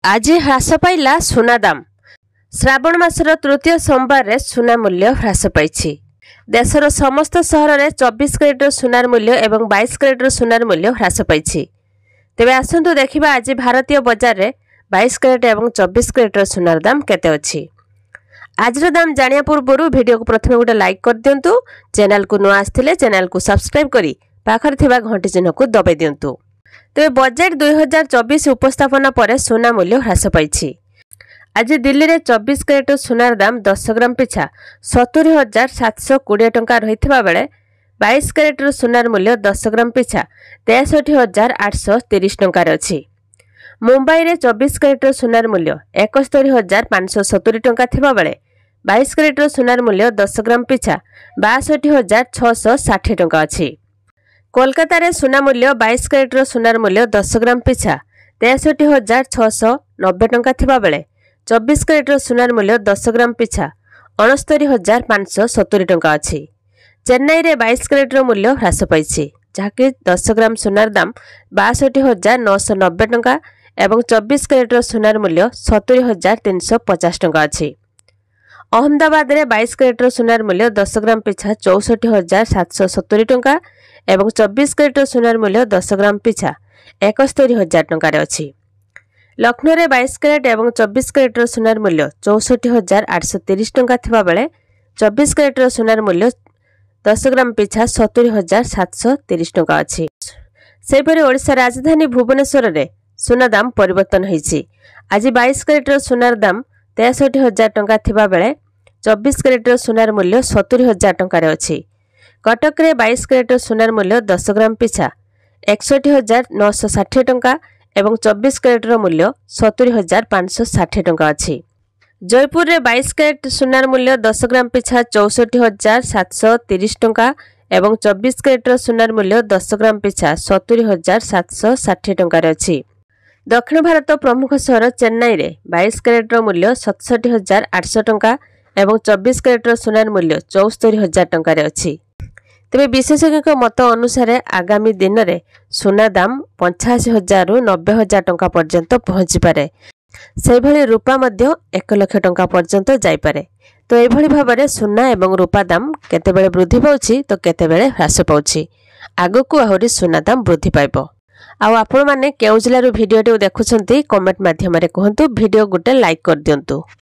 आज ह्रास पाइला सुना दाम। श्रावण मासर तृतीय सोमवार रे सुना मूल्य ह्रास पाइछि। देशर समस्त सहर में 24 कैरेटर सुनार मूल्य एवं 22 कैरेटर सुनार मूल्य ह्रास पाइछि। तेबे आसंतु देखिबा आज भारतीय बाजार रे 22 कैरेट एवं 24 कैरेटर सुनार दाम केते अछि। आजर दाम जानिया पूर्व वीडियो को प्रथम गोटे लाइक कर दियंतु। चैनल को नुआ आस्थिले चैनल को सब्सक्राइब करी पाखर थिबा घंटी चिन्ह को दबाई दियंतु। तेबे बजेट 2024 उपस्थापना पर सुना मूल्य ह्रास पाइछि। आज दिल्ली रे 24 कैरेट सुनार दाम 10 ग्राम पिछा 70,720 टंका रहिथिबा बेले 22 कैरेट सुनार मूल्य 10 ग्राम पिछा 63,830 टंका अछि। मुंबई रे 24 कैरेट सुनार मूल्य 71,570 टंका थिबा बेले 22 कैरेट सुनार मूल्य 10 ग्राम पिछा 62,660 टंका अछि। कोलकाता रे सुना मूल्य 22 कैरेट सुनार मूल्य 10 ग्राम पिछा 63,690 टंका थिबा बेले 24 कैरेट सुनार मूल्य 10 ग्राम पिछा 69,570 टंका अछि। चेन्नई रे 22 कैरेट मूल्य ह्रास पाइछि, जहाकि 10 ग्राम सुनार दाम 62,990 टंका एवं 24 कैरेट सुनार मूल्य 70,350 टंका अछि। अहमदाबाद रे 22 कैरेट सुनार मूल्य 10 ग्राम पिछा 64,770 टंका एवं 24 कैरेट सुनार मूल्य 10 ग्राम पिछा 71,000 टंका अछि। लखनऊ रे 22 कैरेट एवं 24 कैरेट सुनार मूल्य 64,830 टंका थिबा बेले 24 कैरेट सुनार मूल्य 10 ग्राम पिछा 70,730 टंका अछि। सेपरि ओडिशा राजधानी भुवनेश्वर रे सुना दाम परिवर्तन होईछि। आज 22 कैरेट सुनार दाम 63,000 टंका थिबा बेले 24 कैरेट सुनार मूल्य 70,000 टंका अछि। कटक रे 22 कैरेट सुनार मूल्य 10 ग्राम पिछा 61,960 टंका एवं 24 कैरेट मूल्य 70,560 टंका अछि। जयपुर रे 22 कैरेट सुनार मूल्य 10 ग्राम पिछा 64,730 टंका एवं 24 कैरेट सुनार मूल्य 10 ग्राम पिछा 70,760 टंका अछि। दक्षिण भारत प्रमुख सहर चेन्नई रे 22 कैरेट मूल्य 67,800 टंका एवं 24 कैरेट सुनार मूल्य 74,000 टंका अछि। तेबे विशेषज्ञ मत अनुसार आगामी दिन में सुना दाम 85,000 रु 90,000 टंका पर्यंत पहुंची पारे। से भली रूपा मध्य 1 लाख टंका पर्यंत जाई पारे। तो एभली भाबरे सुना एवं रूपा दाम केतेबेले वृद्धि पाउछि तो केतेबेले ह्रास पाउछि। आगकू आहुरी सुना दाम वृद्धि पाइबो। आउ आपण माने केउ जिल्लार वीडियोटी देखुछंती कमेंट माध्यम रे कहंतु। वीडियो गुटे लाइक कर दियंतु।